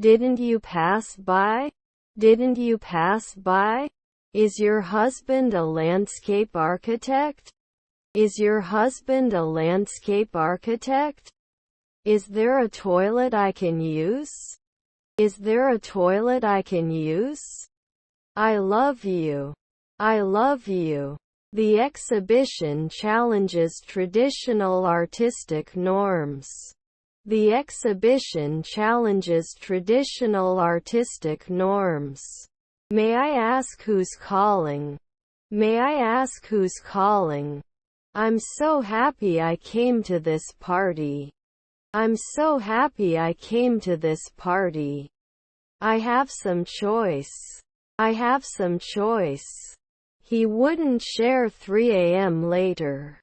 Didn't you pass by? Didn't you pass by? Is your husband a landscape architect? Is your husband a landscape architect? Is there a toilet I can use? Is there a toilet I can use? I love you. I love you. The exhibition challenges traditional artistic norms. The exhibition challenges traditional artistic norms. May I ask who's calling? May I ask who's calling? I'm so happy I came to this party. I'm so happy I came to this party. I have some choice. I have some choice. He wouldn't share 3 a.m. later.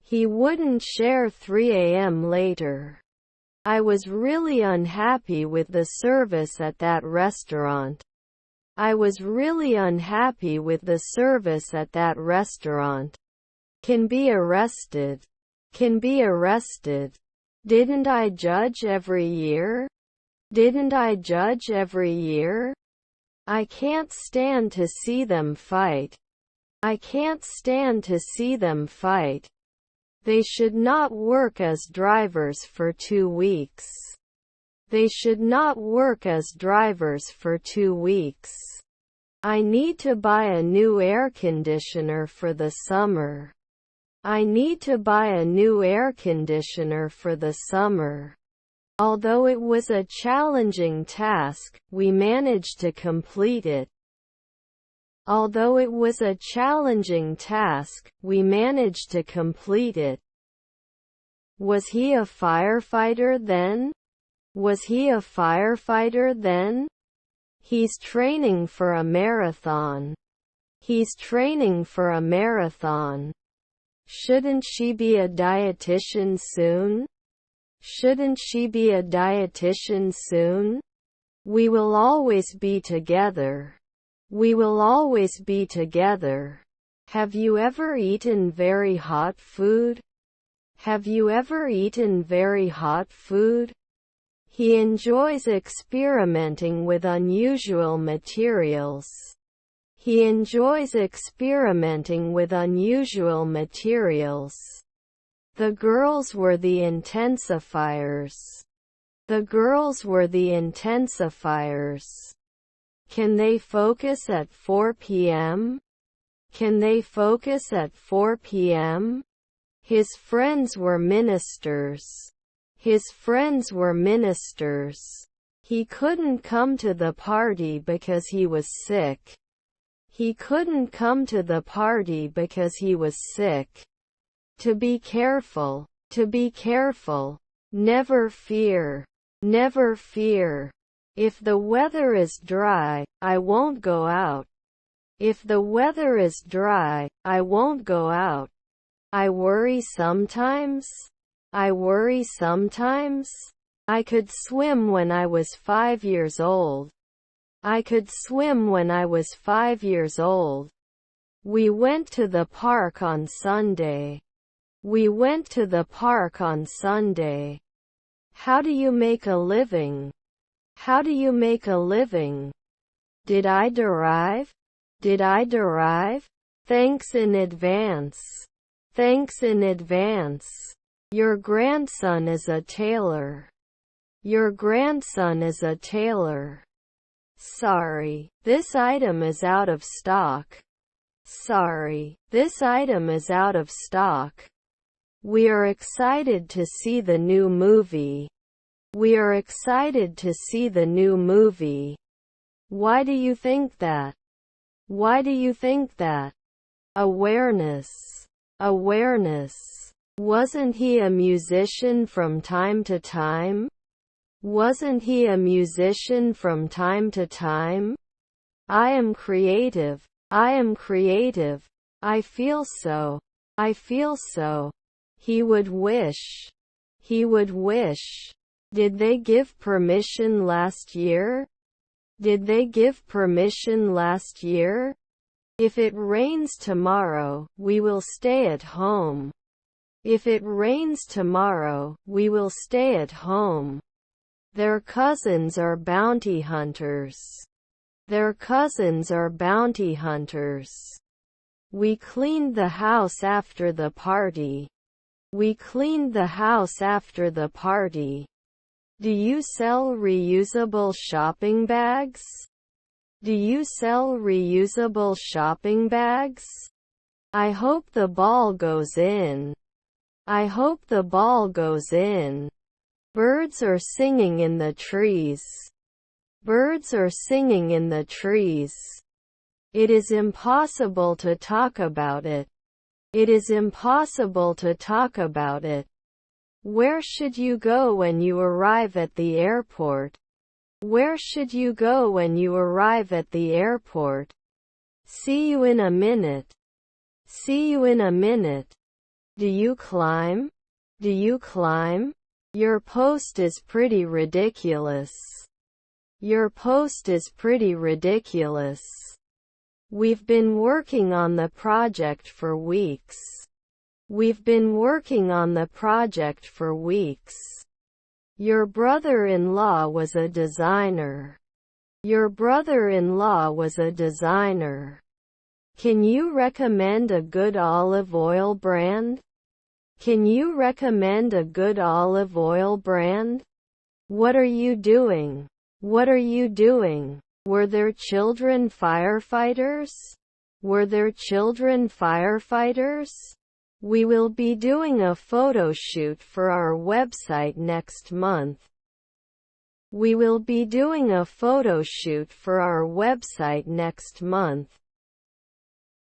He wouldn't share 3 a.m. later. I was really unhappy with the service at that restaurant. I was really unhappy with the service at that restaurant. Can be arrested. Can be arrested. Didn't I judge every year? Didn't I judge every year? I can't stand to see them fight. I can't stand to see them fight. They should not work as drivers for 2 weeks. They should not work as drivers for 2 weeks. I need to buy a new air conditioner for the summer. I need to buy a new air conditioner for the summer. Although it was a challenging task, we managed to complete it. Although it was a challenging task, we managed to complete it. Was he a firefighter then? Was he a firefighter then? He's training for a marathon. He's training for a marathon. Shouldn't she be a dietitian soon? Shouldn't she be a dietitian soon? We will always be together. We will always be together. Have you ever eaten very hot food? Have you ever eaten very hot food? He enjoys experimenting with unusual materials. He enjoys experimenting with unusual materials. The girls were the intensifiers. The girls were the intensifiers. Can they focus at 4 p.m.? Can they focus at 4 p.m.? His friends were ministers. His friends were ministers. He couldn't come to the party because he was sick. He couldn't come to the party because he was sick. To be careful. To be careful. Never fear. Never fear. If the weather is dry, I won't go out. If the weather is dry, I won't go out. I worry sometimes. I worry sometimes. I could swim when I was 5 years old. I could swim when I was 5 years old. We went to the park on Sunday. We went to the park on Sunday. How do you make a living? How do you make a living? Did I derive? Did I derive? Thanks in advance. Thanks in advance. Your grandson is a tailor. Your grandson is a tailor. Sorry, this item is out of stock. Sorry, this item is out of stock. We are excited to see the new movie. We are excited to see the new movie. Why do you think that? Why do you think that? Awareness. Awareness. Wasn't he a musician from time to time? Wasn't he a musician from time to time? I am creative. I am creative. I feel so. I feel so. He would wish. He would wish. Did they give permission last year? Did they give permission last year? If it rains tomorrow, we will stay at home. If it rains tomorrow, we will stay at home. Their cousins are bounty hunters. Their cousins are bounty hunters. We cleaned the house after the party. We cleaned the house after the party. Do you sell reusable shopping bags? Do you sell reusable shopping bags? I hope the ball goes in. I hope the ball goes in. Birds are singing in the trees. Birds are singing in the trees. It is impossible to talk about it. It is impossible to talk about it. Where should you go when you arrive at the airport? Where should you go when you arrive at the airport? See you in a minute. See you in a minute. Do you climb? Do you climb? Your post is pretty ridiculous. Your post is pretty ridiculous. We've been working on the project for weeks. We've been working on the project for weeks. Your brother-in-law was a designer. Your brother-in-law was a designer. Can you recommend a good olive oil brand? Can you recommend a good olive oil brand? What are you doing? What are you doing? Were there children firefighters? Were there children firefighters? We will be doing a photo shoot for our website next month. We will be doing a photo shoot for our website next month.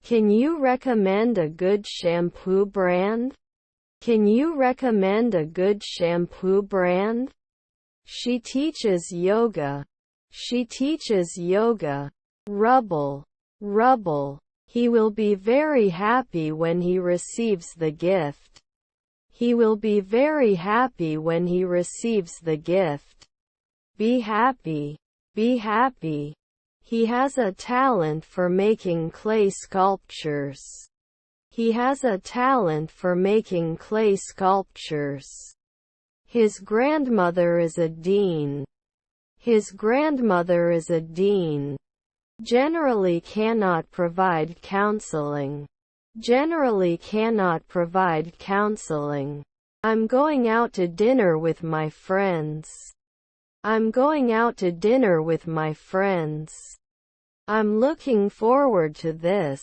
Can you recommend a good shampoo brand? Can you recommend a good shampoo brand? She teaches yoga. She teaches yoga. Rubble. Rubble. He will be very happy when he receives the gift. He will be very happy when he receives the gift. Be happy. Be happy. He has a talent for making clay sculptures. He has a talent for making clay sculptures. His grandmother is a dean. His grandmother is a dean. Generally cannot provide counseling. Generally cannot provide counseling. I'm going out to dinner with my friends. I'm going out to dinner with my friends. I'm looking forward to this.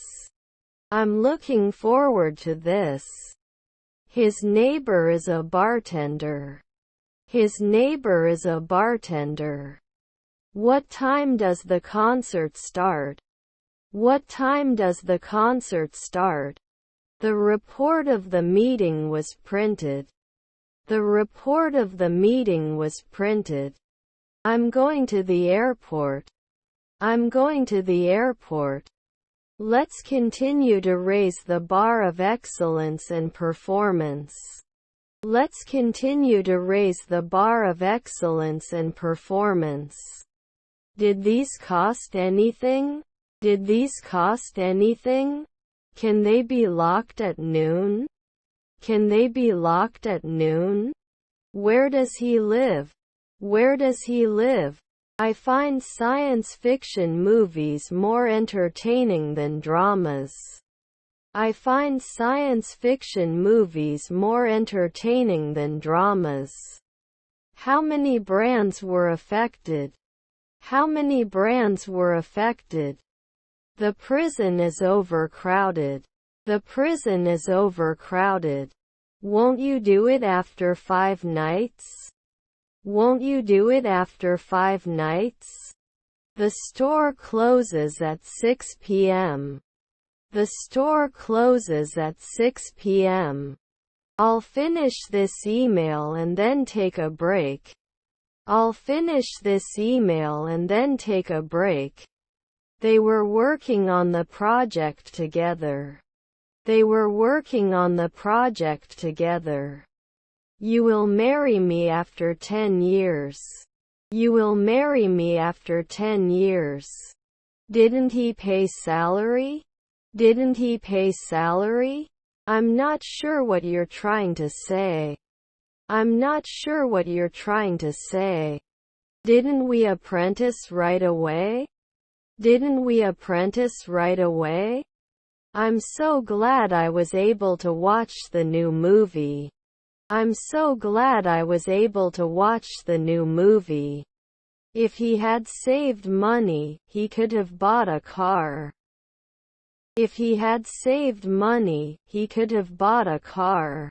I'm looking forward to this. His neighbor is a bartender. His neighbor is a bartender. What time does the concert start? What time does the concert start? The report of the meeting was printed. The report of the meeting was printed. I'm going to the airport. I'm going to the airport. Let's continue to raise the bar of excellence and performance. Let's continue to raise the bar of excellence and performance. Did these cost anything? Did these cost anything? Can they be locked at noon? Can they be locked at noon? Where does he live? Where does he live? I find science fiction movies more entertaining than dramas. I find science fiction movies more entertaining than dramas. How many brands were affected? How many brands were affected? The prison is overcrowded. The prison is overcrowded. Won't you do it after 5 nights? Won't you do it after 5 nights? The store closes at 6 p.m. The store closes at 6 p.m. I'll finish this email and then take a break. I'll finish this email and then take a break. They were working on the project together. They were working on the project together. You will marry me after 10 years. You will marry me after 10 years. Didn't he pay salary? Didn't he pay salary? I'm not sure what you're trying to say. I'm not sure what you're trying to say. Didn't we apprentice right away? Didn't we apprentice right away? I'm so glad I was able to watch the new movie. I'm so glad I was able to watch the new movie. If he had saved money, he could have bought a car. If he had saved money, he could have bought a car.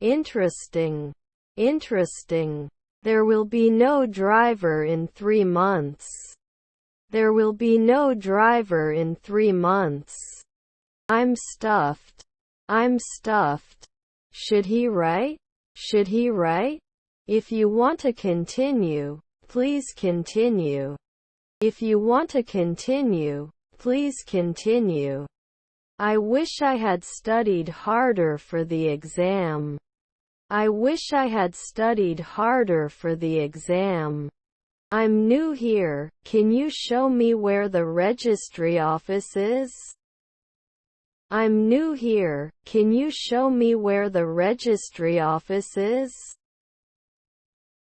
Interesting. Interesting. There will be no driver in 3 months. There will be no driver in 3 months. I'm stuffed. I'm stuffed. Should he write? Should he write? If you want to continue, please continue. If you want to continue, please continue. I wish I had studied harder for the exam. I wish I had studied harder for the exam. I'm new here, can you show me where the registry office is? I'm new here, can you show me where the registry office is?